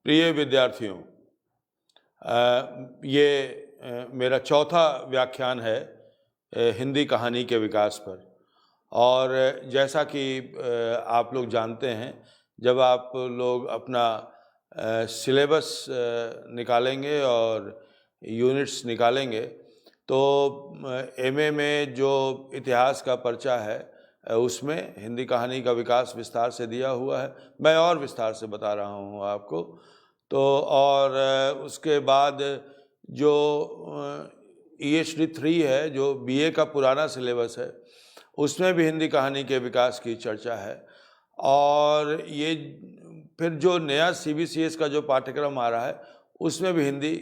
प्रिय विद्यार्थियों, ये मेरा चौथा व्याख्यान है हिंदी कहानी के विकास पर। और जैसा कि आप लोग जानते हैं, जब आप लोग अपना सिलेबस निकालेंगे और यूनिट्स निकालेंगे तो एमए में जो इतिहास का पर्चा है उसमें हिंदी कहानी का विकास विस्तार से दिया हुआ है। मैं और विस्तार से बता रहा हूँ आपको। तो और उसके बाद जो EHD 3 है, जो BA का पुराना सिलेबस है, उसमें भी हिंदी कहानी के विकास की चर्चा है। और ये फिर जो नया CBCS का जो पाठ्यक्रम आ रहा है उसमें भी हिंदी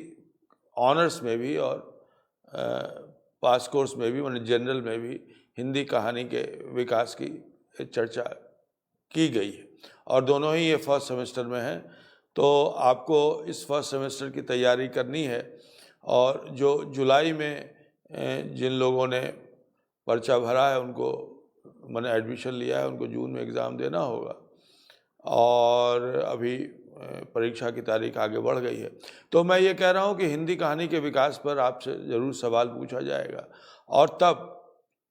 ऑनर्स में भी और पास कोर्स में भी, मतलब जनरल में भी हिंदी कहानी के विकास की चर्चा की गई है। और दोनों ही ये फर्स्ट सेमेस्टर में हैं, तो आपको इस फर्स्ट सेमेस्टर की तैयारी करनी है। और जो जुलाई में जिन लोगों ने पर्चा भरा है, उनको मैंने एडमिशन लिया है, उनको जून में एग्ज़ाम देना होगा। और अभी परीक्षा की तारीख आगे बढ़ गई है। तो मैं ये कह रहा हूँ कि हिंदी कहानी के विकास पर आपसे ज़रूर सवाल पूछा जाएगा। और तब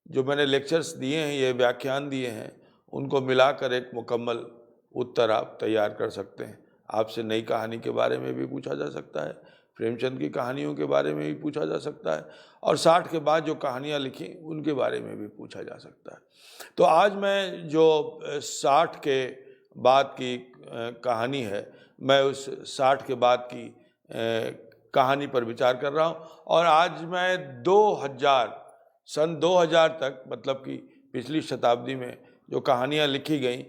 जो मैंने लेक्चर्स दिए हैं, ये व्याख्यान दिए हैं, उनको मिलाकर एक मुकम्मल उत्तर आप तैयार कर सकते हैं। आपसे नई कहानी के बारे में भी पूछा जा सकता है, प्रेमचंद की कहानियों के बारे में भी पूछा जा सकता है, और 60 के बाद जो कहानियाँ लिखी उनके बारे में भी पूछा जा सकता है। तो आज मैं जो 60 के बाद की कहानी है, मैं उस 60 के बाद की कहानी पर विचार कर रहा हूँ। और आज मैं 2000 सन 2000 तक, मतलब कि पिछली शताब्दी में जो कहानियाँ लिखी गईं,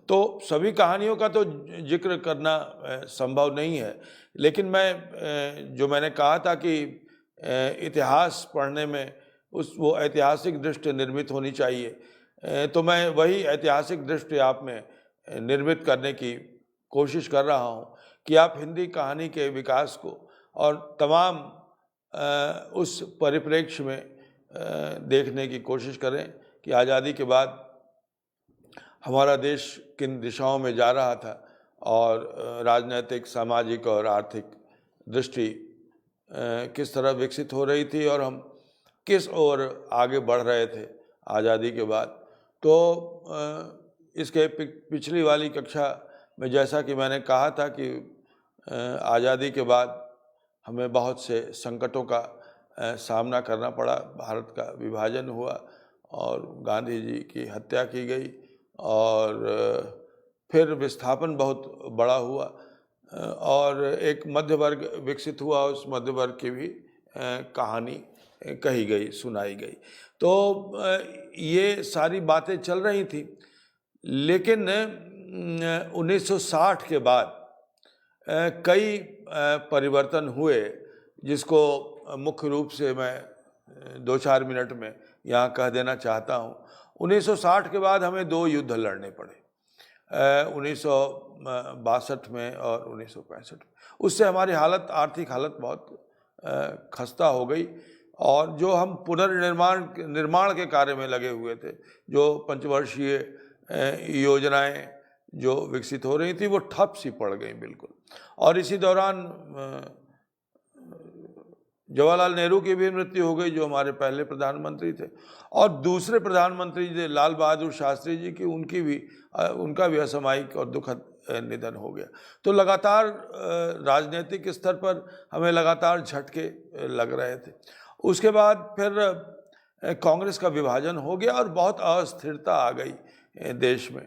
तो सभी कहानियों का तो जिक्र करना संभव नहीं है, लेकिन जो मैंने कहा था कि इतिहास पढ़ने में वो ऐतिहासिक दृष्टि निर्मित होनी चाहिए, तो मैं वही ऐतिहासिक दृष्टि आप में निर्मित करने की कोशिश कर रहा हूँ कि आप हिंदी कहानी के विकास को और तमाम उस परिप्रेक्ष्य में देखने की कोशिश करें कि आज़ादी के बाद हमारा देश किन दिशाओं में जा रहा था और राजनीतिक, सामाजिक और आर्थिक दृष्टि किस तरह विकसित हो रही थी और हम किस ओर आगे बढ़ रहे थे आज़ादी के बाद। तो इसके पिछली वाली कक्षा में जैसा कि मैंने कहा था कि आज़ादी के बाद हमें बहुत से संकटों का सामना करना पड़ा। भारत का विभाजन हुआ और गांधी जी की हत्या की गई, और फिर विस्थापन बहुत बड़ा हुआ और एक मध्य वर्ग विकसित हुआ। उस मध्य वर्ग की भी कहानी कही गई, सुनाई गई। तो ये सारी बातें चल रही थी, लेकिन 1960 के बाद कई परिवर्तन हुए, जिसको मुख्य रूप से मैं 2-4 मिनट में यहाँ कह देना चाहता हूँ। 1960 के बाद हमें 2 युद्ध लड़ने पड़े, 1962 में और 1965 में। उससे हमारी आर्थिक हालत बहुत खस्ता हो गई, और जो हम निर्माण के कार्य में लगे हुए थे, जो पंचवर्षीय योजनाएं जो विकसित हो रही थी, वो ठप सी पड़ गई बिल्कुल। और इसी दौरान जवाहरलाल नेहरू की भी मृत्यु हो गई, जो हमारे पहले प्रधानमंत्री थे। और दूसरे प्रधानमंत्री जी लाल बहादुर शास्त्री जी की, उनका भी असामयिक और दुखद निधन हो गया। तो लगातार राजनीतिक स्तर पर हमें लगातार झटके लग रहे थे। उसके बाद फिर कांग्रेस का विभाजन हो गया और बहुत अस्थिरता आ गई देश में।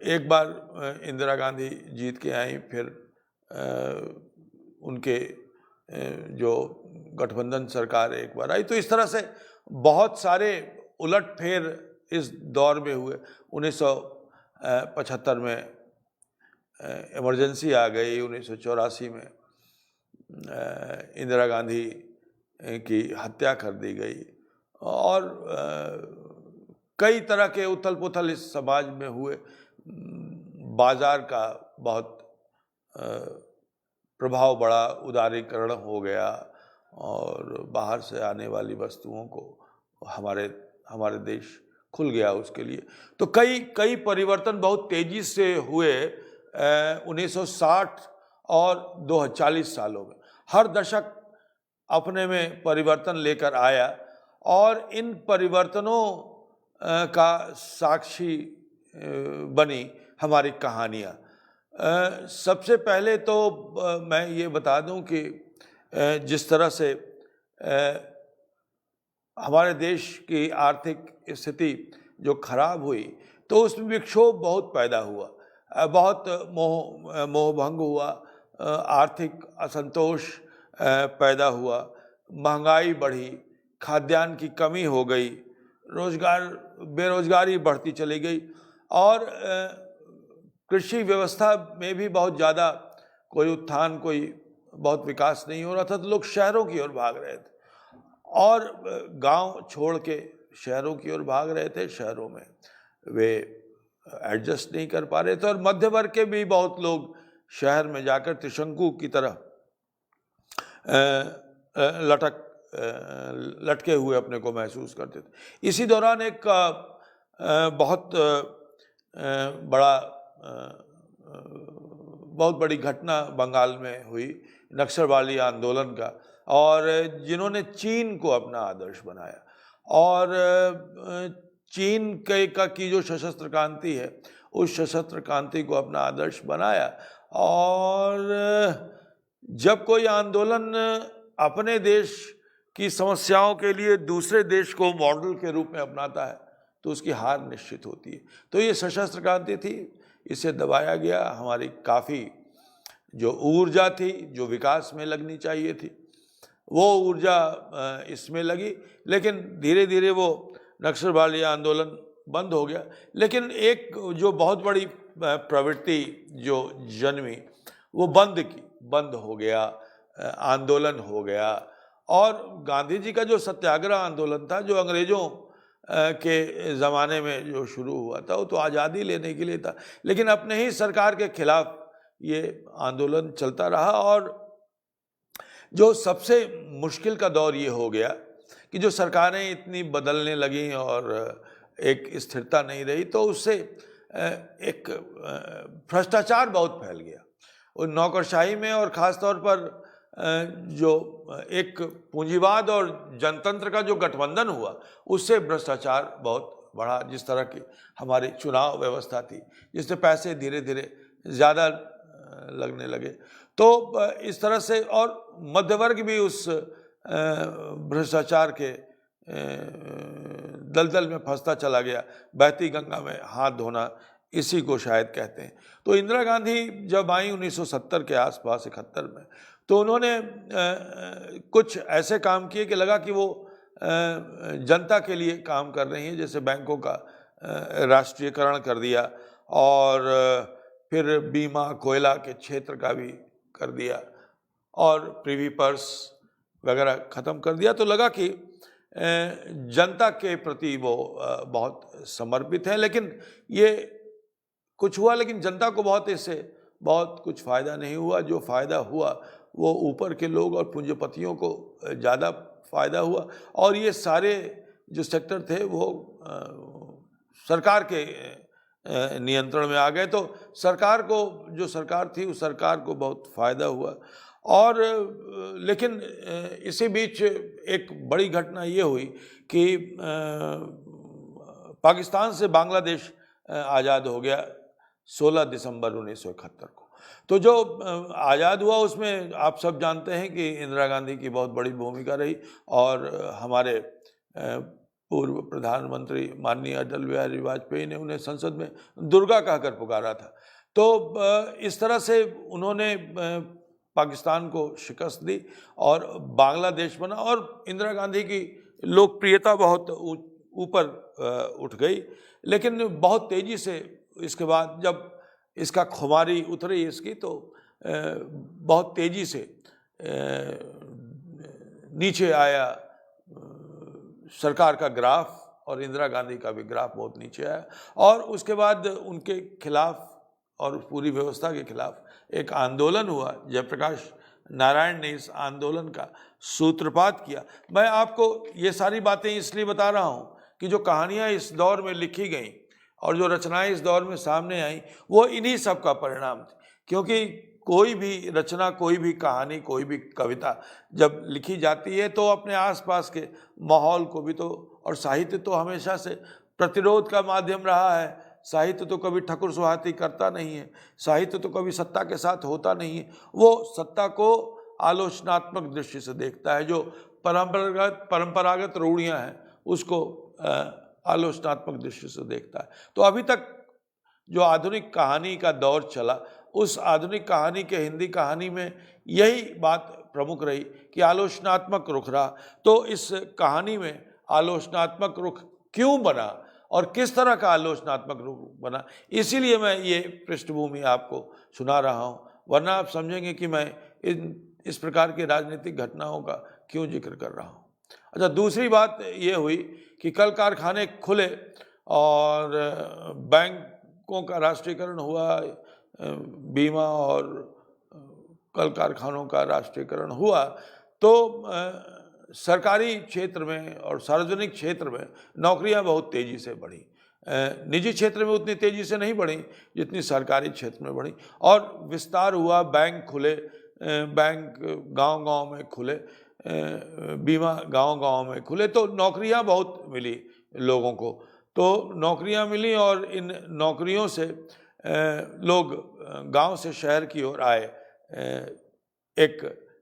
एक बार इंदिरा गांधी जीत के आई, फिर उनके जो गठबंधन सरकार एक बार आई। तो इस तरह से बहुत सारे उलटफेर इस दौर में हुए। 1975 में इमरजेंसी आ गई, 1984 में इंदिरा गांधी की हत्या कर दी गई, और कई तरह के उथल पुथल इस समाज में हुए। बाजार का बहुत प्रभाव बड़ा, उदारीकरण हो गया, और बाहर से आने वाली वस्तुओं को हमारे देश खुल गया उसके लिए। तो कई परिवर्तन बहुत तेजी से हुए 1960 और 2040 सालों में हर दशक अपने में परिवर्तन लेकर आया और इन परिवर्तनों का साक्षी बनी हमारी कहानियाँ। सबसे पहले तो मैं ये बता दूं कि जिस तरह से हमारे देश की आर्थिक स्थिति जो खराब हुई तो उसमें विक्षोभ बहुत पैदा हुआ, बहुत मोहभंग हुआ, आर्थिक असंतोष पैदा हुआ, महंगाई बढ़ी, खाद्यान्न की कमी हो गई, बेरोजगारी बढ़ती चली गई और कृषि व्यवस्था में भी बहुत ज़्यादा कोई उत्थान, कोई बहुत विकास नहीं हो रहा था। तो लोग शहरों की ओर भाग रहे थे और गांव छोड़ के शहरों की ओर भाग रहे थे। शहरों में वे एडजस्ट नहीं कर पा रहे थे और मध्य वर्ग के भी बहुत लोग शहर में जाकर त्रिशंकु की तरह लटके हुए अपने को महसूस करते थे। इसी दौरान एक बहुत बड़ी घटना बंगाल में हुई, नक्सलवादी आंदोलन का, और जिन्होंने चीन को अपना आदर्श बनाया और चीन की जो सशस्त्र क्रांति है उस सशस्त्र क्रांति को अपना आदर्श बनाया। और जब कोई आंदोलन अपने देश की समस्याओं के लिए दूसरे देश को मॉडल के रूप में अपनाता है तो उसकी हार निश्चित होती है। तो ये सशस्त्र क्रांति थी, इसे दबाया गया। हमारी काफ़ी जो ऊर्जा थी, जो विकास में लगनी चाहिए थी, वो ऊर्जा इसमें लगी, लेकिन धीरे धीरे वो नक्सलवादी आंदोलन बंद हो गया। लेकिन एक जो बहुत बड़ी प्रवृत्ति जो जन्मी वो बंद हो गया, आंदोलन हो गया। और गांधी जी का जो सत्याग्रह आंदोलन था, जो अंग्रेज़ों के ज़माने में जो शुरू हुआ था, वो तो आज़ादी लेने के लिए था, लेकिन अपने ही सरकार के खिलाफ ये आंदोलन चलता रहा। और जो सबसे मुश्किल का दौर ये हो गया कि जो सरकारें इतनी बदलने लगीं और एक स्थिरता नहीं रही, तो उससे एक भ्रष्टाचार बहुत फैल गया और नौकरशाही में, और ख़ास तौर पर जो एक पूंजीवाद और जनतंत्र का जो गठबंधन हुआ उससे भ्रष्टाचार बहुत बढ़ा। जिस तरह की हमारी चुनाव व्यवस्था थी, जिससे पैसे धीरे धीरे ज़्यादा लगने लगे, तो इस तरह से, और मध्य वर्ग भी उस भ्रष्टाचार के दलदल में फंसता चला गया। बहती गंगा में हाथ धोना, इसी को शायद कहते हैं। तो इंदिरा गांधी जब आई 1970 के आसपास, 71 में, तो उन्होंने कुछ ऐसे काम किए कि लगा कि वो जनता के लिए काम कर रही हैं। जैसे बैंकों का राष्ट्रीयकरण कर दिया और फिर बीमा, कोयला के क्षेत्र का भी कर दिया और प्रिवी पर्स वगैरह ख़त्म कर दिया। तो लगा कि जनता के प्रति वो बहुत समर्पित हैं। लेकिन ये कुछ हुआ, लेकिन जनता को इससे बहुत कुछ फ़ायदा नहीं हुआ। जो फ़ायदा हुआ वो ऊपर के लोग और पूंजीपतियों को ज़्यादा फ़ायदा हुआ, और ये सारे जो सेक्टर थे वो सरकार के नियंत्रण में आ गए। तो सरकार को, जो सरकार थी उस सरकार को बहुत फ़ायदा हुआ। और लेकिन इसी बीच एक बड़ी घटना ये हुई कि पाकिस्तान से बांग्लादेश आज़ाद हो गया 16 दिसंबर 1971 को। तो जो आज़ाद हुआ उसमें आप सब जानते हैं कि इंदिरा गांधी की बहुत बड़ी भूमिका रही, और हमारे पूर्व प्रधानमंत्री माननीय अटल बिहारी वाजपेयी ने उन्हें संसद में दुर्गा कहकर पुकारा था। तो इस तरह से उन्होंने पाकिस्तान को शिकस्त दी और बांग्लादेश बना, और इंदिरा गांधी की लोकप्रियता बहुत ऊपर उठ गई। लेकिन बहुत तेज़ी से इसके बाद जब इसका खुमारी उतरी इसकी, तो बहुत तेज़ी से नीचे आया सरकार का ग्राफ, और इंदिरा गांधी का भी ग्राफ बहुत नीचे आया। और उसके बाद उनके खिलाफ और पूरी व्यवस्था के खिलाफ एक आंदोलन हुआ। जयप्रकाश नारायण ने इस आंदोलन का सूत्रपात किया। मैं आपको ये सारी बातें इसलिए बता रहा हूँ कि जो कहानियाँ इस दौर में लिखी गईं और जो रचनाएं इस दौर में सामने आई वो इन्हीं सब का परिणाम थी। क्योंकि कोई भी रचना, कोई भी कहानी, कोई भी कविता जब लिखी जाती है तो अपने आसपास के माहौल को भी तो, और साहित्य तो हमेशा से प्रतिरोध का माध्यम रहा है। साहित्य तो कभी ठकुर सुहाती करता नहीं है, साहित्य तो कभी सत्ता के साथ होता नहीं है। वो सत्ता को आलोचनात्मक दृष्टि से देखता है, जो परंपरागत रूढ़ियाँ हैं उसको आलोचनात्मक दृष्टि से देखता है। तो अभी तक जो आधुनिक कहानी का दौर चला, उस आधुनिक कहानी के हिंदी कहानी में यही बात प्रमुख रही कि आलोचनात्मक रुख रहा। तो इस कहानी में आलोचनात्मक रुख क्यों बना और किस तरह का आलोचनात्मक रुख बना, इसीलिए मैं ये पृष्ठभूमि आपको सुना रहा हूँ। वरना आप समझेंगे कि मैं इस प्रकार की राजनीतिक घटनाओं का क्यों जिक्र कर रहा हूँ। अच्छा, दूसरी बात ये हुई कि कल कारखाने खुले और बैंकों का राष्ट्रीयकरण हुआ, बीमा और कल कारखानों का राष्ट्रीयकरण हुआ, तो सरकारी क्षेत्र में और सार्वजनिक क्षेत्र में नौकरियां बहुत तेज़ी से बढ़ी। निजी क्षेत्र में उतनी तेज़ी से नहीं बढ़ी जितनी सरकारी क्षेत्र में बढ़ी, और विस्तार हुआ, बैंक खुले, बैंक गांव-गांव में खुले, बीमा गांव-गांव में खुले, तो नौकरियां बहुत मिली लोगों को। तो नौकरियां मिली और इन नौकरियों से लोग गांव से शहर की ओर आए, एक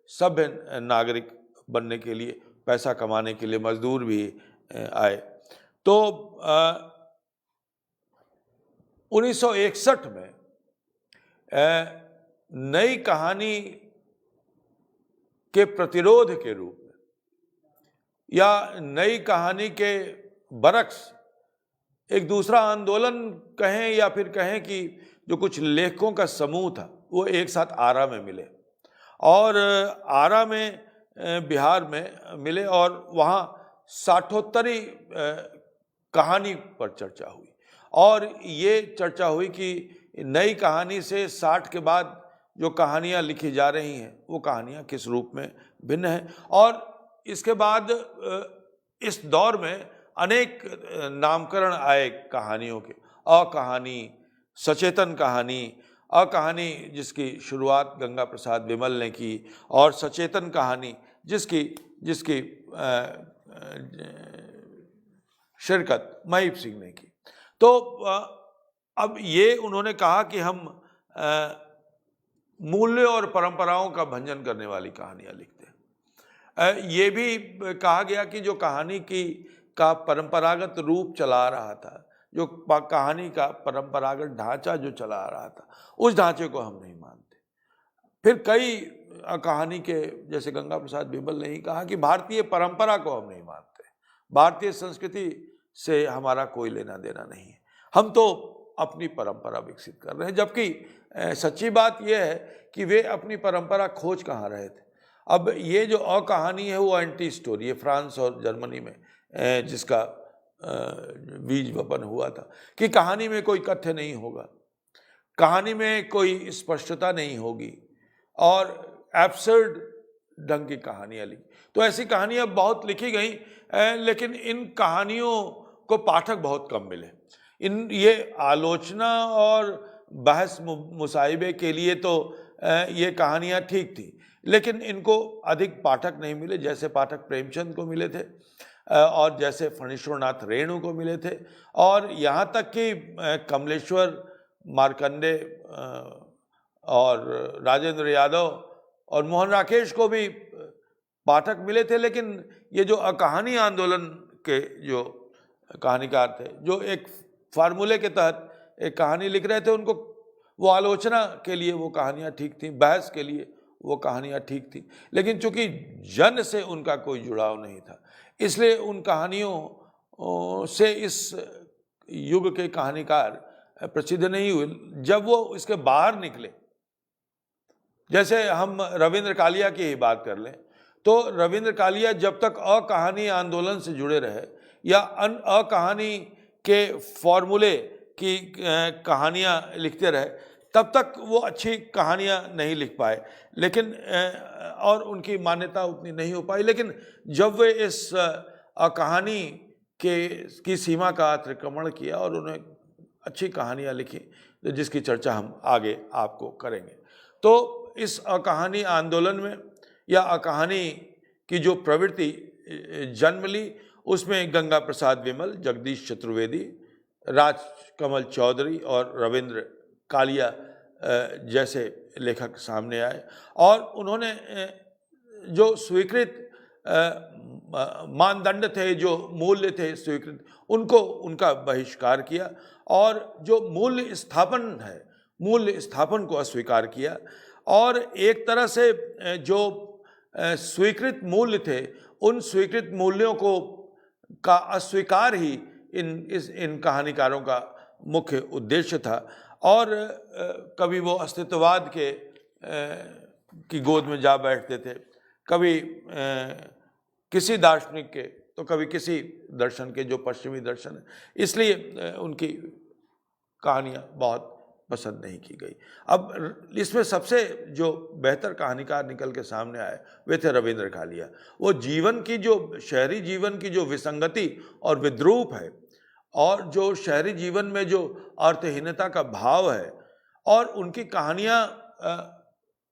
सभ्य नागरिक बनने के लिए, पैसा कमाने के लिए मजदूर भी आए। तो 1961 में नई कहानी के प्रतिरोध के रूप में या नई कहानी के बरक्स एक दूसरा आंदोलन कहें या फिर कहें कि जो कुछ लेखकों का समूह था वो एक साथ आरा में मिले, और आरा में बिहार में मिले, और वहाँ साठोत्तरी कहानी पर चर्चा हुई। और ये चर्चा हुई कि नई कहानी से 60 के बाद जो कहानियाँ लिखी जा रही हैं वो कहानियाँ किस रूप में भिन्न हैं। और इसके बाद इस दौर में अनेक नामकरण आए कहानियों के, अकहानी, सचेतन कहानी, अकहानी जिसकी शुरुआत गंगा प्रसाद विमल ने की, और सचेतन कहानी जिसकी शिरकत महीप सिंह ने की। तो अब ये उन्होंने कहा कि हम मूल्य और परंपराओं का भंजन करने वाली कहानियाँ लिखते हैं। ये भी कहा गया कि जो कहानी का परंपरागत रूप चला रहा था, जो कहानी का परंपरागत ढांचा जो चला रहा था, उस ढांचे को हम नहीं मानते। फिर कई कहानी के, जैसे गंगा प्रसाद विमल ने ही कहा कि भारतीय परंपरा को हम नहीं मानते, भारतीय संस्कृति से हमारा कोई लेना देना नहीं है, हम तो अपनी परंपरा विकसित कर रहे हैं। जबकि सच्ची बात यह है कि वे अपनी परंपरा खोज कहाँ रहे थे। अब ये जो अकहानी है वो एंटी स्टोरी है, फ्रांस और जर्मनी में जिसका बीज वपन हुआ था कि कहानी में कोई तथ्य नहीं होगा, कहानी में कोई स्पष्टता नहीं होगी, और एब्सर्ड ढंग की कहानियाँ लिखी। तो ऐसी कहानियाँ बहुत लिखी गई, लेकिन इन कहानियों को पाठक बहुत कम मिले। ये आलोचना और बहस मुसाहिबे के लिए तो ये कहानियाँ ठीक थी, लेकिन इनको अधिक पाठक नहीं मिले, जैसे पाठक प्रेमचंद को मिले थे और जैसे फणीश्वरनाथ रेणु को मिले थे, और यहाँ तक कि कमलेश्वर मार्कंडे और राजेंद्र यादव और मोहन राकेश को भी पाठक मिले थे। लेकिन ये जो अकहानी आंदोलन के जो कहानीकार थे, जो एक फार्मूले के तहत एक कहानी लिख रहे थे, उनको वो आलोचना के लिए वो कहानियाँ ठीक थी, बहस के लिए वो कहानियाँ ठीक थी, लेकिन चूंकि जन से उनका कोई जुड़ाव नहीं था, इसलिए उन कहानियों से इस युग के कहानीकार प्रसिद्ध नहीं हुए। जब वो इसके बाहर निकले, जैसे हम रविंद्र कालिया की ही बात कर लें, तो रविंद्र कालिया जब तक अकहानी आंदोलन से जुड़े रहे या अकहानी के फॉर्मूले की कहानियाँ लिखते रहे, तब तक वो अच्छी कहानियाँ नहीं लिख पाए, लेकिन और उनकी मान्यता उतनी नहीं हो पाई। लेकिन जब वे इस कहानी की सीमा का अतिक्रमण किया और उन्हें अच्छी कहानियाँ लिखी जिसकी चर्चा हम आगे आपको करेंगे। तो इस अकहानी आंदोलन में या अकहानी की जो प्रवृत्ति जन्म ली, उसमें गंगा प्रसाद विमल, जगदीश चतुर्वेदी, राजकमल चौधरी और रविंद्र कालिया जैसे लेखक सामने आए और उन्होंने जो स्वीकृत मानदंड थे, जो मूल्य थे स्वीकृत, उनको उनका बहिष्कार किया और जो मूल्य स्थापन को अस्वीकार किया और एक तरह से जो स्वीकृत मूल्य थे, उन स्वीकृत मूल्यों का अस्वीकार ही इन कहानीकारों का मुख्य उद्देश्य था। और कभी वो अस्तित्ववाद की गोद में जा बैठते थे, कभी किसी दार्शनिक के, तो कभी किसी दर्शन के, जो पश्चिमी दर्शन है। इसलिए उनकी कहानियाँ बहुत पसंद नहीं की गई। अब इसमें सबसे जो बेहतर कहानीकार निकल के सामने आए वे थे रविंद्र कालिया। वो शहरी जीवन की जो विसंगति और विद्रूप है और जो शहरी जीवन में जो अर्थहीनता का भाव है, और उनकी कहानियाँ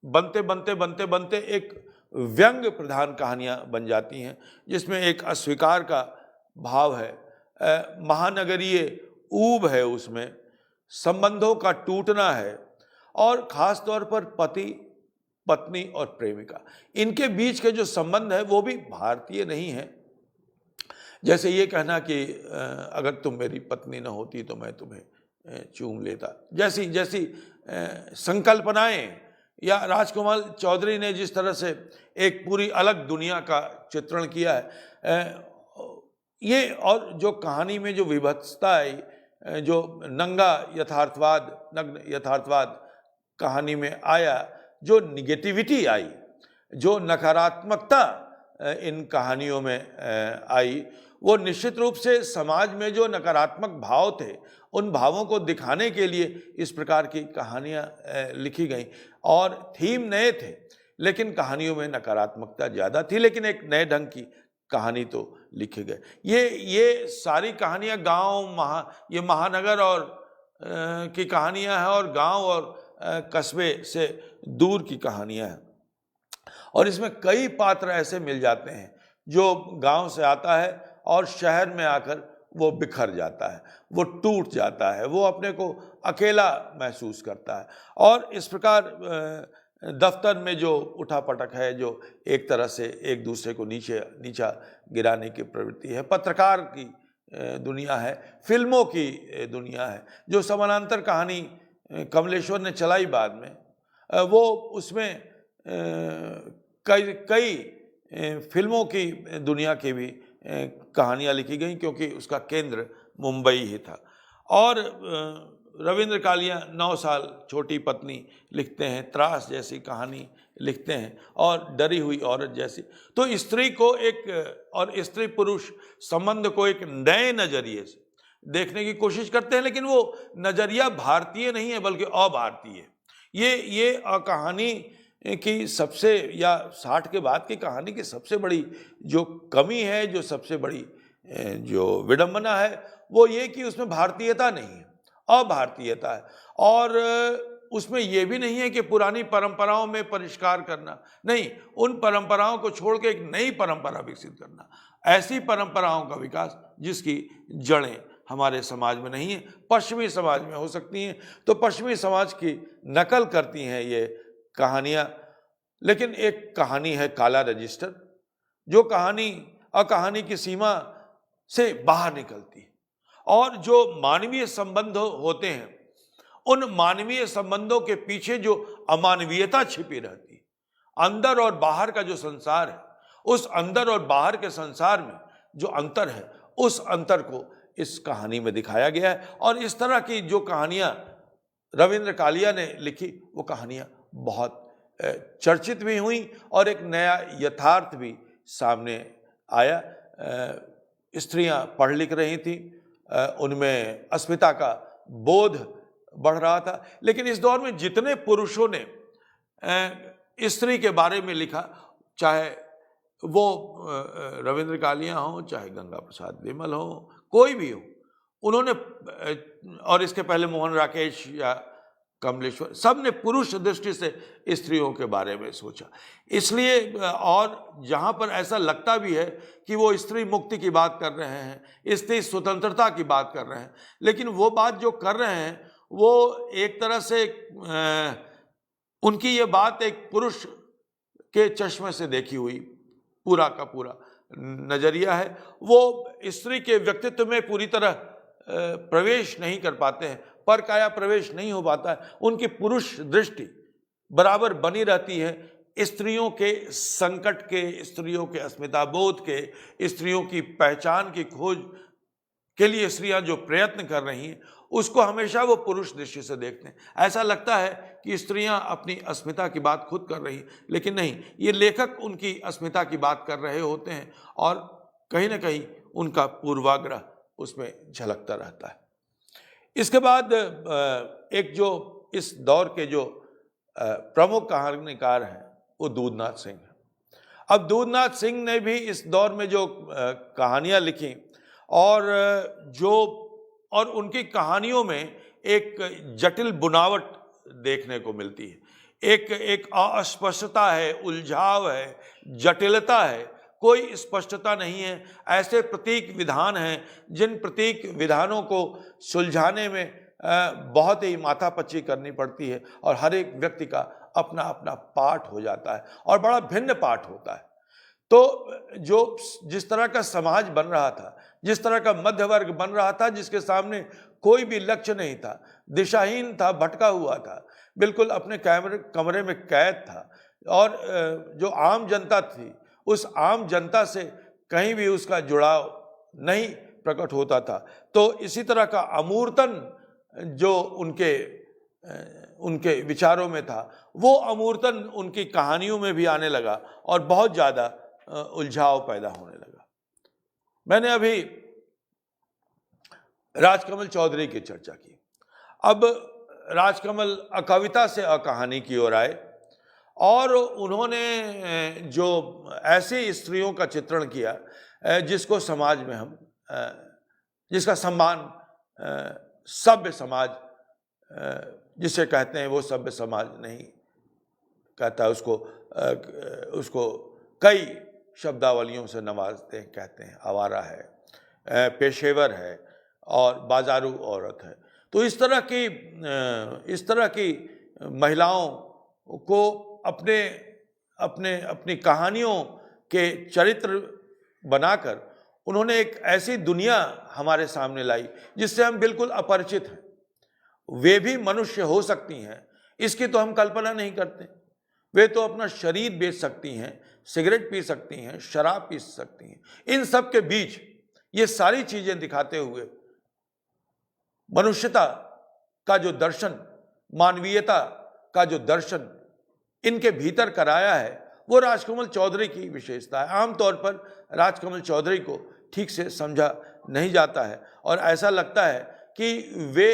बनते बनते एक व्यंग्य प्रधान कहानियाँ बन जाती हैं, जिसमें एक अस्वीकार का भाव है, महानगरीय ऊब है, उसमें संबंधों का टूटना है और खास तौर पर पति पत्नी और प्रेमिका, इनके बीच के जो संबंध है वो भी भारतीय नहीं है। जैसे ये कहना कि अगर तुम मेरी पत्नी न होती तो मैं तुम्हें चूम लेता, जैसी संकल्पनाएं, या राजकमल चौधरी ने जिस तरह से एक पूरी अलग दुनिया का चित्रण किया है, ये, और जो कहानी में जो विभत्सता आई, जो नग्न यथार्थवाद कहानी में आया, जो निगेटिविटी आई, जो नकारात्मकता इन कहानियों में आई, वो निश्चित रूप से समाज में जो नकारात्मक भाव थे, उन भावों को दिखाने के लिए इस प्रकार की कहानियाँ लिखी गईं। और थीम नए थे, लेकिन कहानियों में नकारात्मकता ज़्यादा थी, लेकिन एक नए ढंग की कहानी तो लिखे गए। ये सारी कहानियाँ ये महानगर और की कहानियाँ हैं, और गांव और कस्बे से दूर की कहानियाँ हैं। और इसमें कई पात्र ऐसे मिल जाते हैं जो गांव से आता है और शहर में आकर वो बिखर जाता है, वो टूट जाता है, वो अपने को अकेला महसूस करता है। और इस प्रकार दफ्तर में जो उठापटक है, जो एक तरह से एक दूसरे को नीचा गिराने की प्रवृत्ति है, पत्रकार की दुनिया है, फिल्मों की दुनिया है, जो समानांतर कहानी कमलेश्वर ने चलाई बाद में, वो उसमें कई फिल्मों की दुनिया की भी कहानियाँ लिखी गई, क्योंकि उसका केंद्र मुंबई ही था। और रविंद्र कालिया 9 साल छोटी पत्नी लिखते हैं, त्रास जैसी कहानी लिखते हैं, और डरी हुई औरत जैसी। तो स्त्री को और स्त्री पुरुष संबंध को एक नए नजरिए से देखने की कोशिश करते हैं, लेकिन वो नजरिया भारतीय नहीं है बल्कि अभारतीय है। ये कहानी की सबसे, या 60 के बाद की कहानी की सबसे बड़ी जो कमी है, जो सबसे बड़ी जो विडंबना है, वो ये कि उसमें भारतीयता नहीं है, अभारतीयता है। और उसमें यह भी नहीं है कि पुरानी परंपराओं में परिष्कार करना, नहीं, उन परंपराओं को छोड़ के एक नई परंपरा विकसित करना, ऐसी परंपराओं का विकास जिसकी जड़ें हमारे समाज में नहीं है, पश्चिमी समाज में हो सकती हैं। तो पश्चिमी समाज की नकल करती हैं ये कहानियाँ। लेकिन एक कहानी है काला रजिस्टर, जो कहानी की सीमा से बाहर निकलती है, और जो मानवीय संबंध होते हैं, उन मानवीय संबंधों के पीछे जो अमानवीयता छिपी रहती है, अंदर और बाहर का जो संसार है, उस अंदर और बाहर के संसार में जो अंतर है, उस अंतर को इस कहानी में दिखाया गया है। और इस तरह की जो कहानियां रविंद्र कालिया ने लिखी, वो कहानियां बहुत चर्चित भी हुई और एक नया यथार्थ भी सामने आया। स्त्रियां पढ़ लिख रही थी, उनमें अस्मिता का बोध बढ़ रहा था। लेकिन इस दौर में जितने पुरुषों ने स्त्री के बारे में लिखा, चाहे वो रविंद्र कालिया हो, चाहे गंगा प्रसाद विमल हो, कोई भी हो, उन्होंने और इसके पहले मोहन राकेश या कमलेश्वर, सब ने पुरुष दृष्टि से स्त्रियों के बारे में सोचा। इसलिए और जहाँ पर ऐसा लगता भी है कि वो स्त्री मुक्ति की बात कर रहे हैं, स्त्री स्वतंत्रता की बात कर रहे हैं, लेकिन वो बात जो कर रहे हैं वो एक तरह से उनकी ये बात एक पुरुष के चश्मे से देखी हुई पूरा का पूरा नजरिया है। वो स्त्री के व्यक्तित्व में पूरी तरह प्रवेश नहीं कर पाते हैं, पर काया प्रवेश नहीं हो पाता है। उनकी पुरुष दृष्टि बराबर बनी रहती है स्त्रियों के संकट के, स्त्रियों के अस्मिता बोध के, स्त्रियों की पहचान की खोज के लिए स्त्रियां जो प्रयत्न कर रही हैं उसको हमेशा वो पुरुष दृष्टि से देखते हैं। ऐसा लगता है कि स्त्रियां अपनी अस्मिता की बात खुद कर रही, लेकिन नहीं, ये लेखक उनकी अस्मिता की बात कर रहे होते हैं और कहीं ना कहीं उनका पूर्वाग्रह उसमें झलकता रहता है। इसके बाद एक जो इस दौर के जो प्रमुख कहानीकार हैं वो दूधनाथ सिंह हैं। अब दूधनाथ सिंह ने भी इस दौर में जो कहानियां लिखी और उनकी कहानियों में एक जटिल बुनावट देखने को मिलती है। एक अस्पष्टता है, उलझाव है, जटिलता है, कोई स्पष्टता नहीं है। ऐसे प्रतीक विधान हैं जिन प्रतीक विधानों को सुलझाने में बहुत ही माथापच्ची करनी पड़ती है और हर एक व्यक्ति का अपना अपना पाठ हो जाता है और बड़ा भिन्न पाठ होता है। तो जिस तरह का समाज बन रहा था, जिस तरह का मध्य वर्ग बन रहा था, जिसके सामने कोई भी लक्ष्य नहीं था, दिशाहीन था, भटका हुआ था, बिल्कुल अपने कमरे में कैद था, और जो आम जनता थी उस आम जनता से कहीं भी उसका जुड़ाव नहीं प्रकट होता था। तो इसी तरह का अमूर्तन जो उनके विचारों में था, वो अमूर्तन उनकी कहानियों में भी आने लगा और बहुत ज़्यादा उलझाव पैदा होने लगा। मैंने अभी राजकमल चौधरी की चर्चा की। अब राजकमल कविता से कहानी की ओर आए और उन्होंने जो ऐसी स्त्रियों का चित्रण किया जिसको समाज में हम जिसका सम्मान सभ्य समाज जिसे कहते हैं वो सभ्य समाज नहीं कहता, उसको कई शब्दावलियों से नवाजते हैं, कहते हैं आवारा है, पेशेवर है और बाजारू औरत है। तो इस तरह की महिलाओं को अपनी कहानियों के चरित्र बनाकर उन्होंने एक ऐसी दुनिया हमारे सामने लाई जिससे हम बिल्कुल अपरिचित हैं। वे भी मनुष्य हो सकती हैं, इसकी तो हम कल्पना नहीं करते। वे तो अपना शरीर बेच सकती हैं, सिगरेट पी सकती हैं, शराब पी सकती हैं। इन सब के बीच ये सारी चीजें दिखाते हुए मनुष्यता का जो दर्शन, मानवीयता का जो दर्शन इनके भीतर कराया है, वो राजकमल चौधरी की विशेषता है। आमतौर पर राजकमल चौधरी को ठीक से समझा नहीं जाता है और ऐसा लगता है कि वे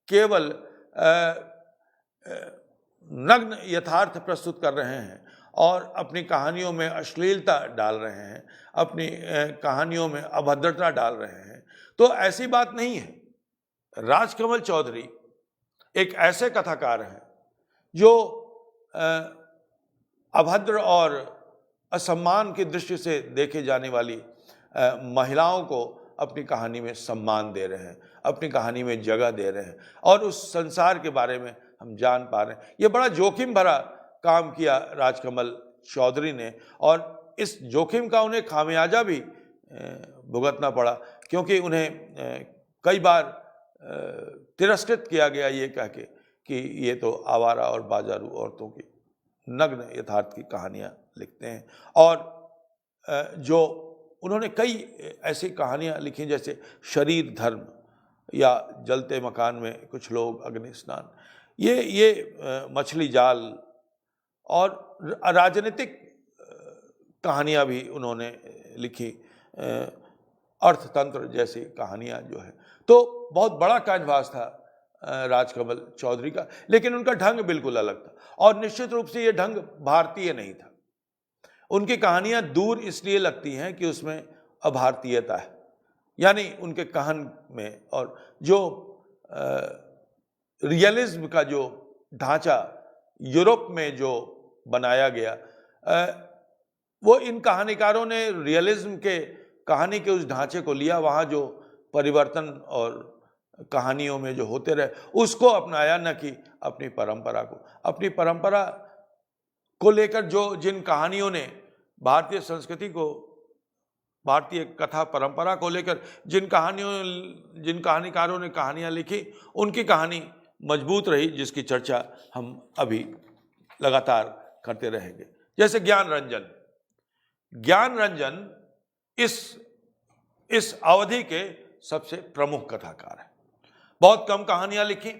केवल नग्न यथार्थ प्रस्तुत कर रहे हैं और अपनी कहानियों में अश्लीलता डाल रहे हैं, अपनी कहानियों में अभद्रता डाल रहे हैं। तो ऐसी बात नहीं है। राजकमल चौधरी एक ऐसे कथाकार हैं जो अभद्र और असम्मान की दृष्टि से देखे जाने वाली महिलाओं को अपनी कहानी में सम्मान दे रहे हैं, अपनी कहानी में जगह दे रहे हैं और उस संसार के बारे में हम जान पा रहे हैं। ये बड़ा जोखिम भरा काम किया राजकमल चौधरी ने और इस जोखिम का उन्हें खामियाजा भी भुगतना पड़ा, क्योंकि उन्हें कई बार तिरस्कृत किया गया ये कह के कि ये तो आवारा और बाजारू औरतों की नग्न यथार्थ की कहानियाँ लिखते हैं। और जो उन्होंने कई ऐसी कहानियाँ लिखी जैसे शरीर धर्म या जलते मकान में कुछ लोग, अग्नि स्नान, ये मछली जाल और राजनीतिक कहानियाँ भी उन्होंने लिखी, अर्थतंत्र जैसी कहानियाँ जो है। तो बहुत बड़ा कैनवास था राजकमल चौधरी का, लेकिन उनका ढंग बिल्कुल अलग था और निश्चित रूप से ये ढंग भारतीय नहीं था। उनकी कहानियाँ दूर इसलिए लगती हैं कि उसमें अभारतीयता है, यानी उनके कहान में, और जो रियलिज्म का जो ढांचा यूरोप में जो बनाया गया, वो इन कहानीकारों ने रियलिज्म के कहानी के उस ढांचे को लिया, वहाँ जो परिवर्तन और कहानियों में जो होते रहे उसको अपनाया, न कि अपनी परंपरा को। अपनी परंपरा को लेकर जो जिन कहानियों ने भारतीय संस्कृति को, भारतीय कथा परंपरा को लेकर जिन कहानीकारों ने कहानियां लिखी, उनकी कहानी मजबूत रही, जिसकी चर्चा हम अभी लगातार करते रहेंगे। जैसे ज्ञान रंजन इस अवधि के सबसे प्रमुख कथाकार हैं। बहुत कम कहानियां लिखी,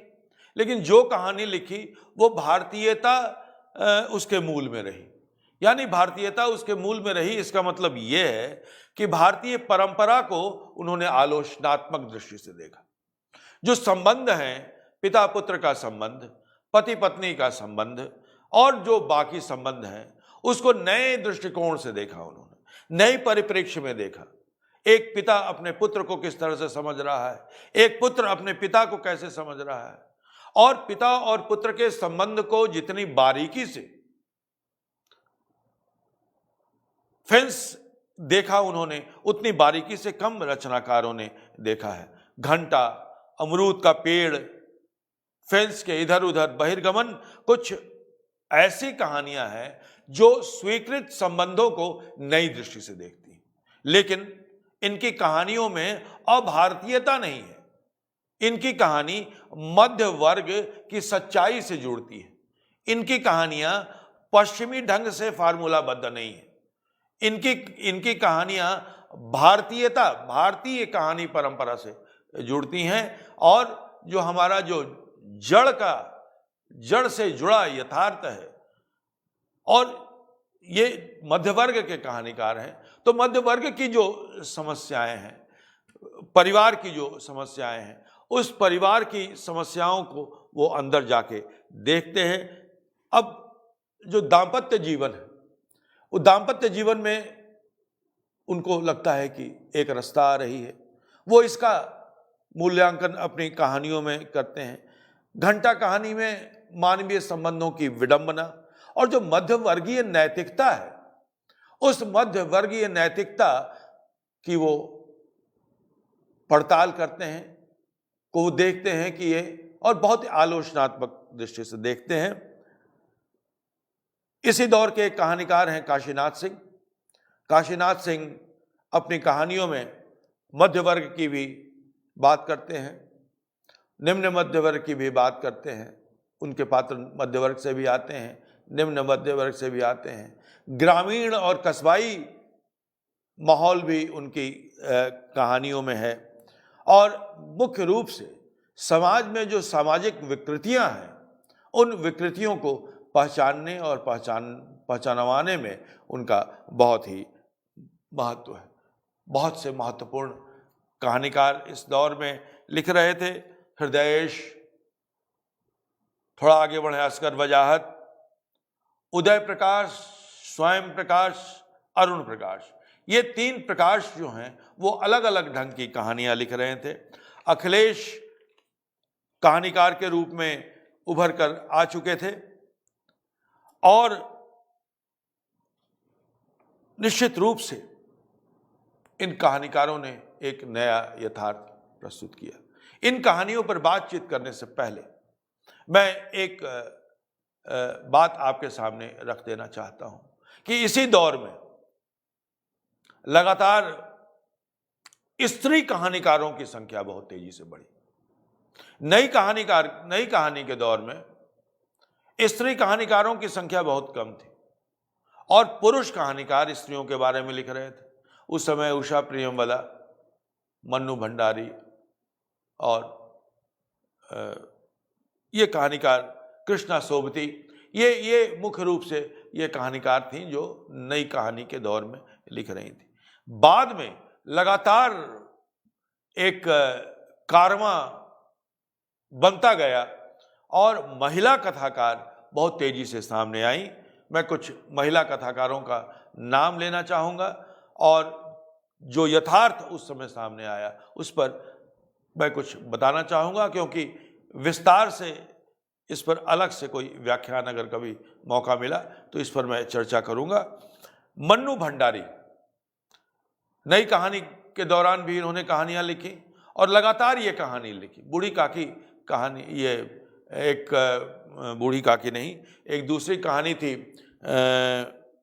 लेकिन जो कहानी लिखी वो भारतीयता उसके मूल में रही। यानी भारतीयता उसके मूल में रही, इसका मतलब यह है कि भारतीय परंपरा को उन्होंने आलोचनात्मक दृष्टि से देखा। जो संबंध हैं, पिता पुत्र का संबंध, पति पत्नी का संबंध और जो बाकी संबंध हैं, उसको नए दृष्टिकोण से देखा उन्होंने, नए परिप्रेक्ष्य में देखा। एक पिता अपने पुत्र को किस तरह से समझ रहा है, एक पुत्र अपने पिता को कैसे समझ रहा है, और पिता और पुत्र के संबंध को जितनी बारीकी से फेंस देखा उन्होंने, उतनी बारीकी से कम रचनाकारों ने देखा है। घंटा, अमरूद का पेड़, फेंस के इधर उधर बहिर्गमन, कुछ ऐसी कहानियां हैं जो स्वीकृत संबंधों को नई दृष्टि से देखती हैं। लेकिन इनकी कहानियों में अभारतीयता नहीं है। इनकी कहानी मध्य वर्ग की सच्चाई से जुड़ती है। इनकी कहानियां पश्चिमी ढंग से फार्मूलाबद्ध नहीं है। इनकी कहानियां भारतीय कहानी परंपरा से जुड़ती हैं, और जो हमारा जो जड़ से जुड़ा यथार्थ है। और ये मध्य वर्ग के कहानीकार हैं, तो मध्य वर्ग की जो समस्याएं हैं, परिवार की जो समस्याएं हैं, उस परिवार की समस्याओं को वो अंदर जाके देखते हैं। अब जो दाम्पत्य जीवन है, वो दाम्पत्य जीवन में उनको लगता है कि एक रास्ता आ रही है, वो इसका मूल्यांकन अपनी कहानियों में करते हैं। घंटा कहानी में मानवीय संबंधों की विडंबना और जो मध्यवर्गीय नैतिकता है, उस मध्यवर्गीय नैतिकता की वो पड़ताल करते हैं, को वो देखते हैं कि ये, और बहुत आलोचनात्मक दृष्टि से देखते हैं। इसी दौर के कहानीकार हैं काशीनाथ सिंह। काशीनाथ सिंह अपनी कहानियों में मध्य वर्ग की भी बात करते हैं, निम्न मध्य वर्ग की भी बात करते हैं। उनके पात्र मध्य वर्ग से भी आते हैं, निम्न मध्य वर्ग से भी आते हैं। ग्रामीण और कस्बाई माहौल भी उनकी कहानियों में है। और मुख्य रूप से समाज में जो सामाजिक विकृतियां हैं, उन विकृतियों को पहचानने और पहचानवाने में उनका बहुत ही महत्व है। बहुत से महत्वपूर्ण कहानीकार इस दौर में लिख रहे थे। हृदयेश, थोड़ा आगे बढ़े असगर वजाहत, उदय प्रकाश, स्वयं प्रकाश, अरुण प्रकाश, ये तीन प्रकाश जो हैं वो अलग अलग ढंग की कहानियां लिख रहे थे। अखिलेश कहानीकार के रूप में उभर कर आ चुके थे, और निश्चित रूप से इन कहानीकारों ने एक नया यथार्थ प्रस्तुत किया। इन कहानियों पर बातचीत करने से पहले मैं एक बात आपके सामने रख देना चाहता हूं कि इसी दौर में लगातार स्त्री कहानीकारों की संख्या बहुत तेजी से बढ़ी। नई कहानी के दौर में स्त्री कहानीकारों की संख्या बहुत कम थी, और पुरुष कहानीकार स्त्रियों के बारे में लिख रहे थे। उस समय उषा प्रियमवदा, मन्नू भंडारी और ये कहानीकार, कृष्णा सोबती, ये मुख्य रूप से ये कहानीकार थीं जो नई कहानी के दौर में लिख रही थी। बाद में लगातार एक कारवां बनता गया और महिला कथाकार बहुत तेजी से सामने आई। मैं कुछ महिला कथाकारों का नाम लेना चाहूँगा, और जो यथार्थ उस समय सामने आया उस पर मैं कुछ बताना चाहूँगा, क्योंकि विस्तार से इस पर अलग से कोई व्याख्यान अगर कभी मौका मिला तो इस पर मैं चर्चा करूँगा। मन्नू भंडारी, नई कहानी के दौरान भी इन्होंने कहानियाँ लिखी और लगातार ये कहानी लिखी। बूढ़ी काकी कहानी, ये एक बूढ़ी काकी नहीं, एक दूसरी कहानी थी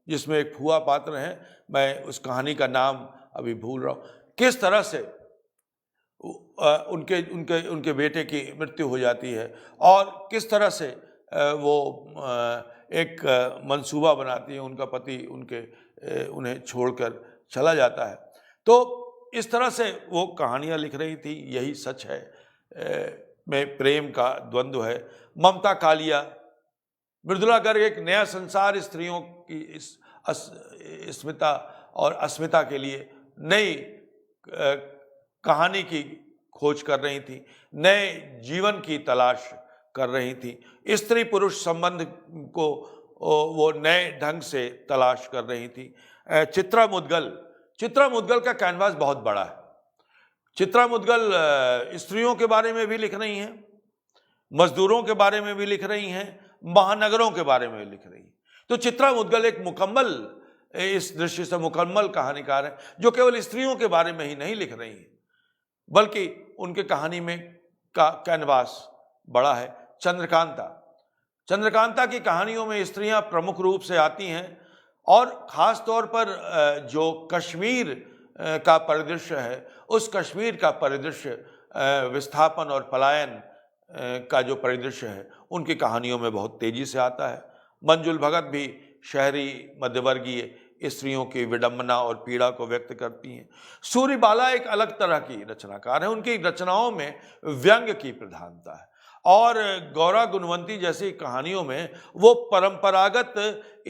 जिसमें एक फुआ पात्र हैं, मैं उस कहानी का नाम अभी भूल रहा हूँ। किस तरह से उनके उनके उनके बेटे की मृत्यु हो जाती है और किस तरह से वो एक मंसूबा बनाती है, उनका पति उन्हें छोड़कर चला जाता है। तो इस तरह से वो कहानियाँ लिख रही थी। यही सच है में प्रेम का द्वंद्व है। ममता कालिया, मृदुला गर्ग एक नया संसार स्त्रियों की अस्मिता और अस्मिता के लिए नई कहानी की खोज कर रही थी, नए जीवन की तलाश कर रही थी। स्त्री पुरुष संबंध को वो नए ढंग से तलाश कर रही थी। चित्रा मुद्गल का कैनवास बहुत बड़ा है। चित्रा मुद्गल स्त्रियों के बारे में भी लिख रही हैं, मजदूरों के बारे में भी लिख रही हैं, महानगरों के बारे में भी लिख रही हैं। तो चित्रा मुद्गल एक मुकम्मल, इस दृष्टि से मुकम्मल कहानीकार है, जो केवल स्त्रियों के बारे में ही नहीं लिख रही हैं बल्कि उनके कहानी में का कैनवास बड़ा है। चंद्रकांता की कहानियों में स्त्रियां प्रमुख रूप से आती हैं और ख़ास तौर पर जो कश्मीर का परिदृश्य है, उस कश्मीर का परिदृश्य, विस्थापन और पलायन का जो परिदृश्य है, उनकी कहानियों में बहुत तेजी से आता है। मंजुल भगत भी शहरी मध्यवर्गीय स्त्रियों की विडंबना और पीड़ा को व्यक्त करती हैं। सूरीबाला एक अलग तरह की रचनाकार है। उनकी रचनाओं में व्यंग्य की प्रधानता है और गौरा गुणवंती जैसी कहानियों में वो परंपरागत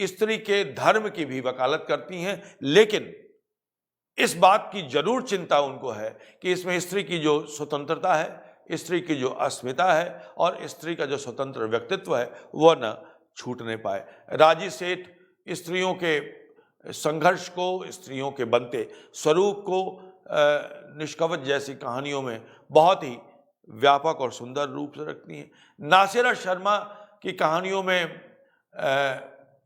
स्त्री के धर्म की भी वकालत करती हैं, लेकिन इस बात की जरूर चिंता उनको है कि इसमें स्त्री की जो स्वतंत्रता है, स्त्री की जो अस्मिता है और स्त्री का जो स्वतंत्र व्यक्तित्व है वो न छूटने पाए। राजी सेठ स्त्रियों के संघर्ष को, स्त्रियों के बनते स्वरूप को निष्कवच जैसी कहानियों में बहुत ही व्यापक और सुंदर रूप से रखती हैं। नासिरा शर्मा की कहानियों में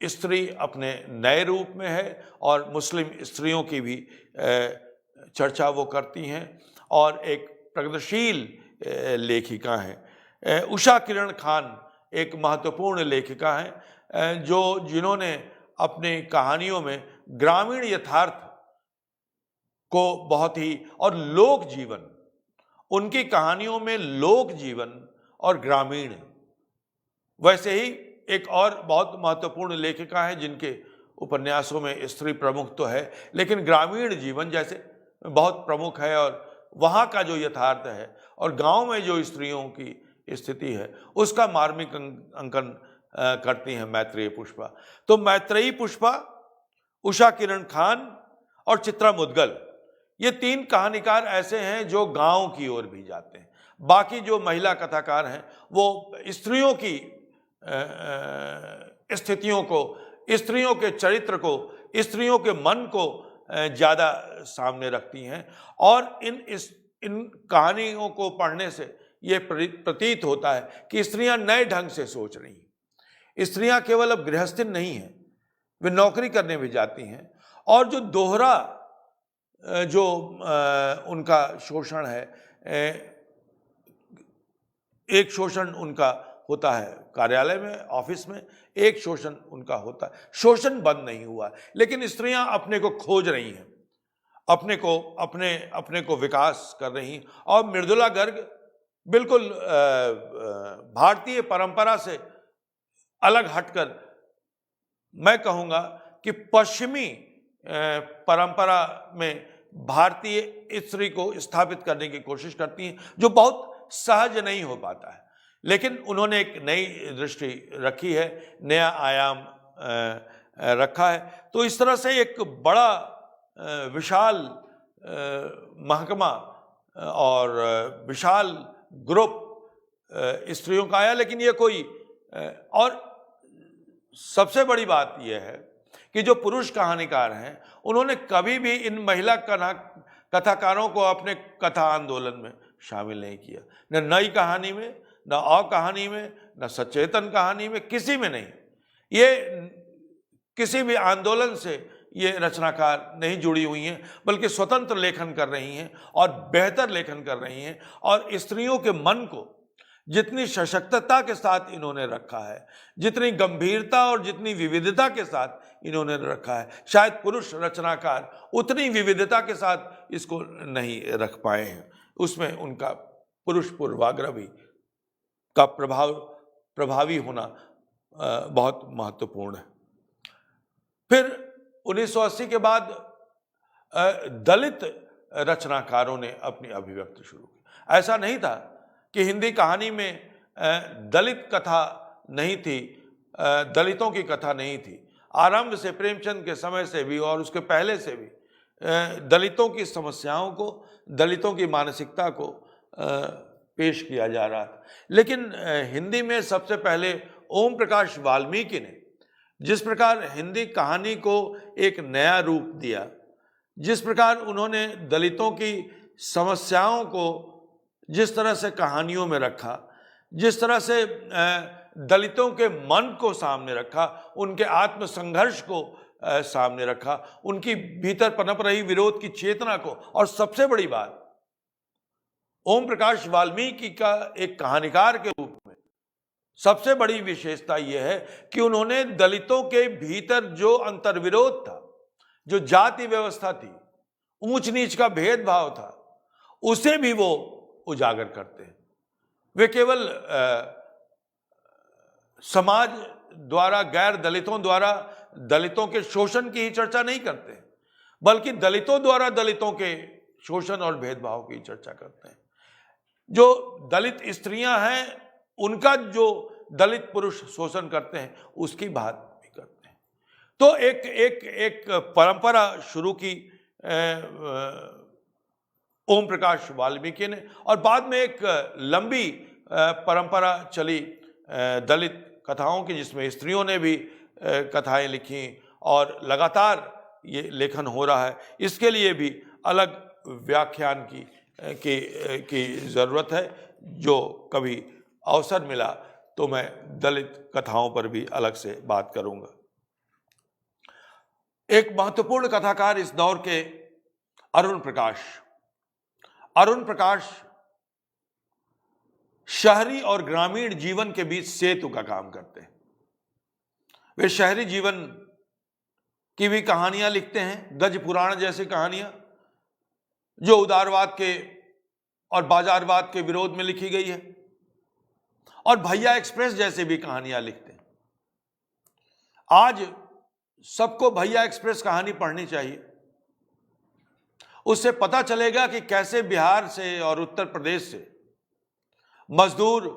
स्त्री अपने नए रूप में है और मुस्लिम स्त्रियों की भी चर्चा वो करती हैं और एक प्रगतिशील लेखिका हैं। उषा किरण खान एक महत्वपूर्ण लेखिका हैं जिन्होंने अपनी कहानियों में ग्रामीण यथार्थ को बहुत ही, और लोक जीवन, उनकी कहानियों में लोक जीवन और ग्रामीण, वैसे ही एक और बहुत महत्वपूर्ण लेखिका है जिनके उपन्यासों में स्त्री प्रमुख तो है लेकिन ग्रामीण जीवन जैसे बहुत प्रमुख है और वहाँ का जो यथार्थ है और गांव में जो स्त्रियों की स्थिति है उसका मार्मिक अंकन करती हैं मैत्रेयी पुष्पा। तो मैत्रेयी पुष्पा, उषा किरण खान और चित्रा मुद्गल, ये तीन कहानीकार ऐसे हैं जो गांव की ओर भी जाते हैं। बाकी जो महिला कथाकार हैं वो स्त्रियों की स्थितियों को, स्त्रियों के चरित्र को, स्त्रियों के मन को ज़्यादा सामने रखती हैं और इन कहानियों को पढ़ने से ये प्रतीत होता है कि स्त्रियां नए ढंग से सोच रही हैं। स्त्रियां केवल अब गृहस्थिन नहीं हैं, वे नौकरी करने भी जाती हैं और जो दोहरा जो उनका शोषण है, एक शोषण उनका होता है कार्यालय में, ऑफिस में, एक शोषण उनका होता है, शोषण बंद नहीं हुआ लेकिन स्त्रियां अपने को खोज रही हैं, अपने को विकास कर रही हैं। और मृदुला गर्ग बिल्कुल भारतीय परंपरा से अलग हटकर मैं कहूँगा कि पश्चिमी परंपरा में भारतीय स्त्री को स्थापित करने की कोशिश करती हैं, जो बहुत सहज नहीं हो पाता है। लेकिन उन्होंने एक नई दृष्टि रखी है, नया आयाम रखा है। तो इस तरह से एक बड़ा विशाल महकमा और विशाल ग्रुप स्त्रियों का आया। लेकिन ये कोई, और सबसे बड़ी बात यह है कि जो पुरुष कहानीकार हैं उन्होंने कभी भी इन महिला कथाकारों को अपने कथा आंदोलन में शामिल नहीं किया, न नई कहानी में, न और कहानी में, न सचेतन कहानी में, किसी में नहीं। ये किसी भी आंदोलन से ये रचनाकार नहीं जुड़ी हुई हैं, बल्कि स्वतंत्र लेखन कर रही हैं और बेहतर लेखन कर रही हैं। और स्त्रियों के मन को जितनी सशक्तता के साथ इन्होंने रखा है, जितनी गंभीरता और जितनी विविधता के साथ इन्होंने रखा है, शायद पुरुष रचनाकार उतनी विविधता के साथ इसको नहीं रख पाए हैं। उसमें उनका पुरुष पूर्वाग्रह भी का प्रभावी होना बहुत महत्वपूर्ण है। फिर 1980 के बाद दलित रचनाकारों ने अपनी अभिव्यक्ति शुरू की। ऐसा नहीं था कि हिंदी कहानी में दलित कथा नहीं थी, दलितों की कथा नहीं थी। आरंभ से, प्रेमचंद के समय से भी और उसके पहले से भी दलितों की समस्याओं को, दलितों की मानसिकता को पेश किया जा रहा था। लेकिन हिंदी में सबसे पहले ओम प्रकाश वाल्मीकि ने जिस प्रकार हिंदी कहानी को एक नया रूप दिया, जिस प्रकार उन्होंने दलितों की समस्याओं को जिस तरह से कहानियों में रखा, जिस तरह से दलितों के मन को सामने रखा, उनके आत्मसंघर्ष को सामने रखा, उनकी भीतर पनप रही विरोध की चेतना को। और सबसे बड़ी बात, ओम प्रकाश वाल्मीकि का एक कहानीकार के रूप में सबसे बड़ी विशेषता यह है कि उन्होंने दलितों के भीतर जो अंतर्विरोध था, जो जाति व्यवस्था थी, ऊंच नीच का भेदभाव था, उसे भी वो उजागर करते हैं। वे केवल समाज द्वारा, गैर दलितों द्वारा दलितों के शोषण की ही चर्चा नहीं करते, बल्कि दलितों द्वारा दलितों के शोषण और भेदभाव की चर्चा करते हैं। जो दलित स्त्रियां हैं, उनका जो दलित पुरुष शोषण करते हैं, उसकी बात भी करते हैं। तो एक परंपरा शुरू की ओम प्रकाश वाल्मीकि ने, और बाद में एक लंबी परंपरा चली दलित कथाओं की, जिसमें स्त्रियों ने भी कथाएं लिखी और लगातार ये लेखन हो रहा है। इसके लिए भी अलग व्याख्यान की ज़रूरत है। जो कभी अवसर मिला तो मैं दलित कथाओं पर भी अलग से बात करूंगा। एक महत्वपूर्ण कथाकार इस दौर के अरुण प्रकाश शहरी और ग्रामीण जीवन के बीच सेतु का काम करते हैं। वे शहरी जीवन की भी कहानियां लिखते हैं, गज पुराण जैसी कहानियां जो उदारवाद के और बाजारवाद के विरोध में लिखी गई है, और भैया एक्सप्रेस जैसे भी कहानियां लिखते हैं। आज सबको भैया एक्सप्रेस कहानी पढ़नी चाहिए। उससे पता चलेगा कि कैसे बिहार से और उत्तर प्रदेश से मजदूर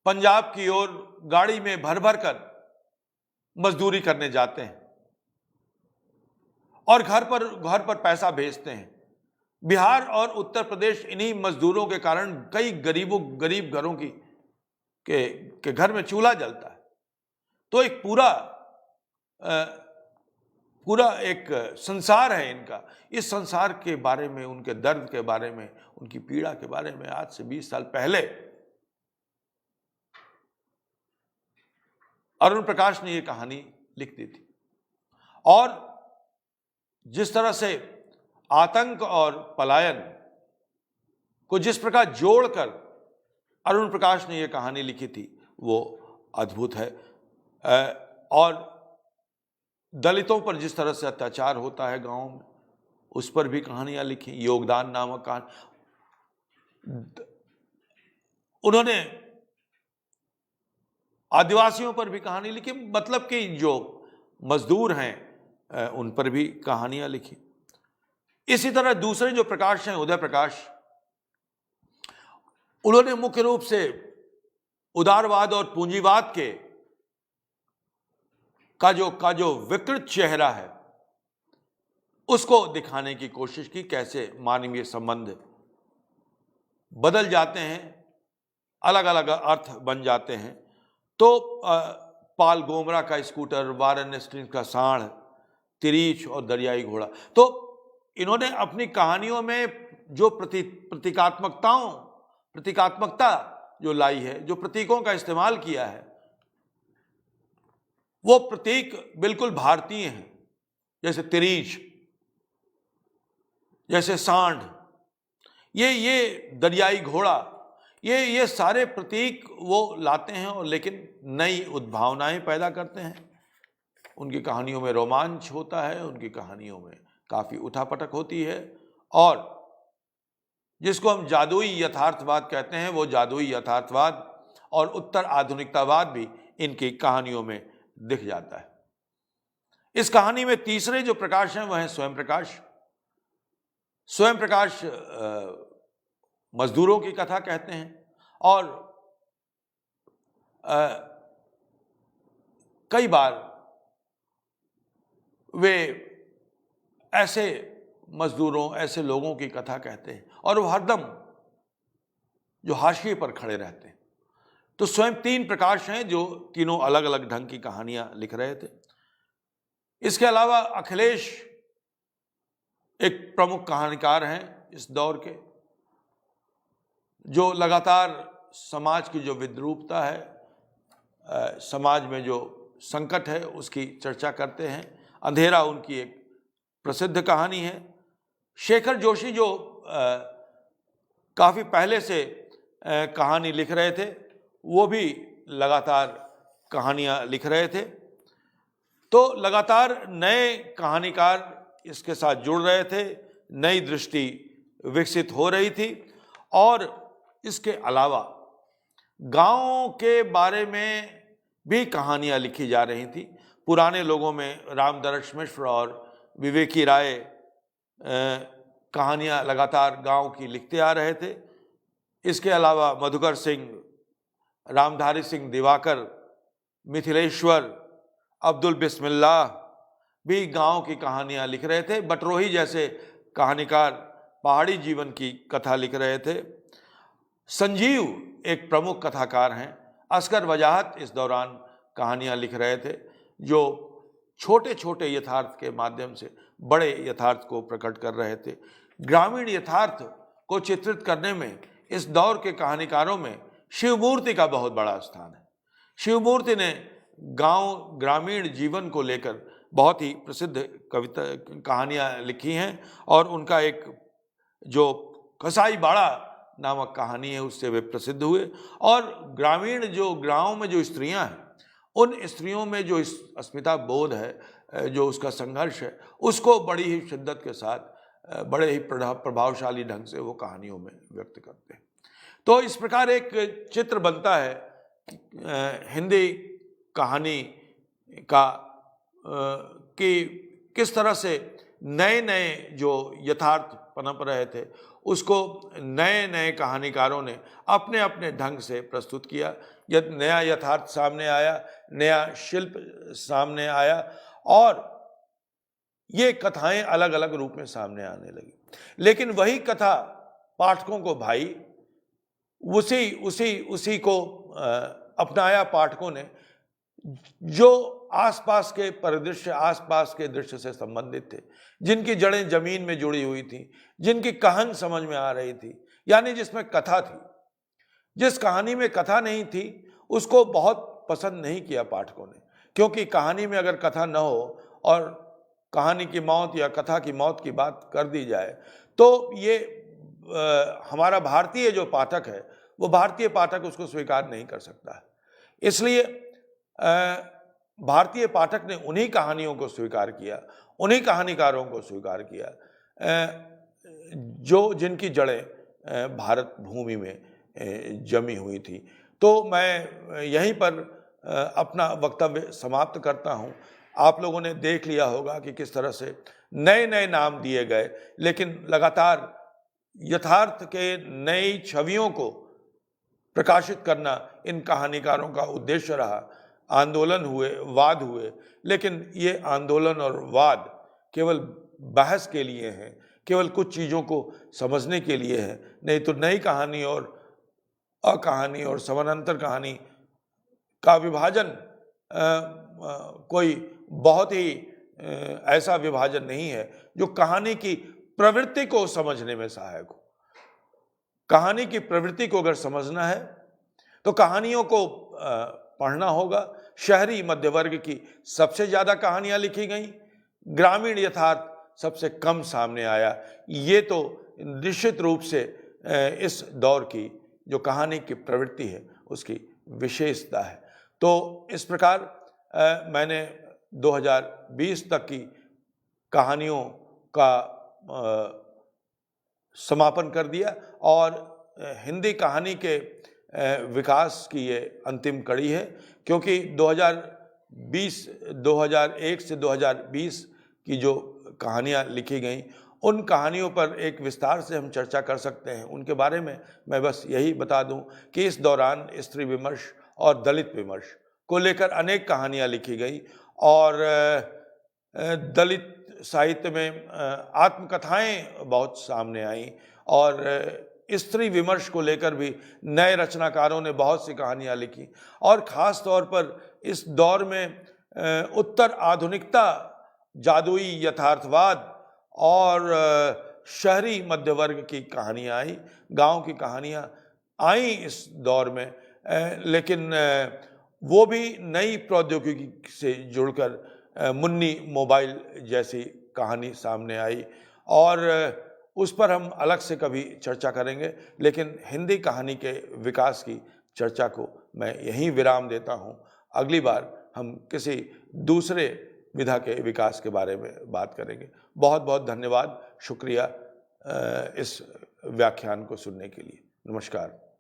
पंजाब की ओर गाड़ी में भर भर कर मजदूरी करने जाते हैं और घर पर पैसा भेजते हैं। बिहार और उत्तर प्रदेश इन्हीं मजदूरों के कारण कई गरीब घरों के घर में चूल्हा जलता है। तो एक पूरा एक संसार है इनका। इस संसार के बारे में, उनके दर्द के बारे में, उनकी पीड़ा के बारे में आज से 20 साल पहले अरुण प्रकाश ने यह कहानी लिख दी थी। और जिस तरह से आतंक और पलायन को जिस प्रकार जोड़कर अरुण प्रकाश ने यह कहानी लिखी थी, वो अद्भुत है। और दलितों पर जिस तरह से अत्याचार होता है गांव में, उस पर भी कहानियां लिखी। योगदान नामक कहानी उन्होंने आदिवासियों पर भी कहानी लिखी, मतलब कि जो मजदूर हैं उन पर भी कहानियां लिखी। इसी तरह दूसरे जो प्रकाश हैं, उदय प्रकाश, उन्होंने मुख्य रूप से उदारवाद और पूंजीवाद का जो विकृत चेहरा है उसको दिखाने की कोशिश की। कैसे मानवीय संबंध बदल जाते हैं, अलग अलग अर्थ बन जाते हैं। तो पाल गोमरा का स्कूटर, वारेन हेस्टिंग्स का सांड, तिरीच और दरियाई घोड़ा। तो इन्होंने अपनी कहानियों में जो प्रतीकात्मकता जो लाई है, जो प्रतीकों का इस्तेमाल किया है, वो प्रतीक बिल्कुल भारतीय हैं। जैसे तिरीच, जैसे सांड, ये दरियाई घोड़ा, ये सारे प्रतीक वो लाते हैं और लेकिन नई उद्भावनाएं पैदा करते हैं। उनकी कहानियों में रोमांच होता है, उनकी कहानियों में काफ़ी उठापटक होती है, और जिसको हम जादुई यथार्थवाद कहते हैं, वो जादुई यथार्थवाद और उत्तर आधुनिकतावाद भी इनकी कहानियों में दिख जाता है। इस कहानी में तीसरे जो प्रकाश हैं वह हैं स्वयं प्रकाश। स्वयं प्रकाश मजदूरों की कथा कहते हैं, और कई बार वे ऐसे मजदूरों, ऐसे लोगों की कथा कहते हैं और वो हरदम जो हाशिए पर खड़े रहते हैं। तो स्वयं तीन प्रकाश हैं जो तीनों अलग अलग ढंग की कहानियां लिख रहे थे। इसके अलावा अखिलेश एक प्रमुख कहानीकार हैं इस दौर के, जो लगातार समाज की जो विद्रूपता है, समाज में जो संकट है, उसकी चर्चा करते हैं। अंधेरा उनकी एक प्रसिद्ध कहानी है। शेखर जोशी जो काफ़ी पहले से कहानी लिख रहे थे, वो भी लगातार कहानियाँ लिख रहे थे। तो लगातार नए कहानीकार इसके साथ जुड़ रहे थे, नई दृष्टि विकसित हो रही थी, और इसके अलावा गाँव के बारे में भी कहानियाँ लिखी जा रही थी। पुराने लोगों में रामदरश मिश्र और विवेकी राय कहानियाँ लगातार गांव की लिखते आ रहे थे। इसके अलावा मधुकर सिंह, रामधारी सिंह दिवाकर, मिथिलेश्वर, अब्दुल बिस्मिल्लाह भी गांव की कहानियाँ लिख रहे थे। बटरोही जैसे कहानीकार पहाड़ी जीवन की कथा लिख रहे थे। संजीव एक प्रमुख कथाकार हैं। असगर वजाहत इस दौरान कहानियाँ लिख रहे थे, जो छोटे छोटे यथार्थ के माध्यम से बड़े यथार्थ को प्रकट कर रहे थे। ग्रामीण यथार्थ को चित्रित करने में इस दौर के कहानीकारों में शिवमूर्ति का बहुत बड़ा स्थान है। शिवमूर्ति ने ग्रामीण जीवन को लेकर बहुत ही प्रसिद्ध कहानियाँ लिखी हैं, और उनका एक जो कसाई बाड़ा नामक कहानी है उससे वे प्रसिद्ध हुए। और ग्रामीण जो गाँव में जो स्त्रियाँ हैं, उन स्त्रियों में जो अस्मिता बोध है, जो उसका संघर्ष है, उसको बड़ी ही शिद्दत के साथ, बड़े ही प्रभावशाली ढंग से वो कहानियों में व्यक्त करते हैं। तो इस प्रकार एक चित्र बनता है हिंदी कहानी का, कि किस तरह से नए नए जो यथार्थ पनप रहे थे, उसको नए नए कहानीकारों ने अपने अपने ढंग से प्रस्तुत किया। नया यथार्थ सामने आया, नया शिल्प सामने आया, और ये कथाएं अलग अलग रूप में सामने आने लगी। लेकिन वही कथा पाठकों को भाई, उसी को अपनाया पाठकों ने, जो आसपास के परिदृश्य, आसपास के दृश्य से संबंधित थे, जिनकी जड़ें जमीन में जुड़ी हुई थी, जिनकी कहानी समझ में आ रही थी, यानी जिसमें कथा थी। जिस कहानी में कथा नहीं थी उसको बहुत पसंद नहीं किया पाठकों ने, क्योंकि कहानी में अगर कथा न हो और कहानी की मौत या कथा की मौत की बात कर दी जाए, तो ये हमारा भारतीय जो पाठक है, वो भारतीय पाठक उसको स्वीकार नहीं कर सकता है। इसलिए भारतीय पाठक ने उन्हीं कहानियों को स्वीकार किया, उन्हीं कहानीकारों को स्वीकार किया, जिनकी जड़ें भारत भूमि में जमी हुई थी। तो मैं यहीं पर अपना वक्तव्य समाप्त करता हूँ। आप लोगों ने देख लिया होगा कि किस तरह से नए नए नाम दिए गए, लेकिन लगातार यथार्थ के नई छवियों को प्रकाशित करना इन कहानीकारों का उद्देश्य रहा। आंदोलन हुए, वाद हुए, लेकिन ये आंदोलन और वाद केवल बहस के लिए हैं, केवल कुछ चीज़ों को समझने के लिए है, नहीं तो नई कहानी और अकहानी और समानांतर कहानी का विभाजन कोई बहुत ही ऐसा विभाजन नहीं है जो कहानी की प्रवृत्ति को समझने में सहायक हो। कहानी की प्रवृत्ति को अगर समझना है तो कहानियों को पढ़ना होगा। शहरी मध्य वर्ग की सबसे ज्यादा कहानियां लिखी गई, ग्रामीण यथार्थ सबसे कम सामने आया। ये तो निश्चित रूप से इस दौर की जो कहानी की प्रवृत्ति है उसकी विशेषता है। तो इस प्रकार मैंने 2020 तक की कहानियों का समापन कर दिया और हिंदी कहानी के विकास की ये अंतिम कड़ी है, क्योंकि 2001 से 2020 की जो कहानियाँ लिखी गईं उन कहानियों पर एक विस्तार से हम चर्चा कर सकते हैं। उनके बारे में मैं बस यही बता दूं कि इस दौरान स्त्री विमर्श और दलित विमर्श को लेकर अनेक कहानियाँ लिखी गई और दलित साहित्य में आत्मकथाएं बहुत सामने आईं और स्त्री विमर्श को लेकर भी नए रचनाकारों ने बहुत सी कहानियां लिखी। और ख़ास तौर पर इस दौर में उत्तर आधुनिकता, जादुई यथार्थवाद और शहरी मध्य वर्ग की कहानियां आई, गांव की कहानियां आई इस दौर में, लेकिन वो भी नई प्रौद्योगिकी से जुड़कर मुन्नी मोबाइल जैसी कहानी सामने आई और उस पर हम अलग से कभी चर्चा करेंगे। लेकिन हिंदी कहानी के विकास की चर्चा को मैं यहीं विराम देता हूं। अगली बार हम किसी दूसरे विधा के विकास के बारे में बात करेंगे। बहुत बहुत धन्यवाद, शुक्रिया इस व्याख्यान को सुनने के लिए। नमस्कार।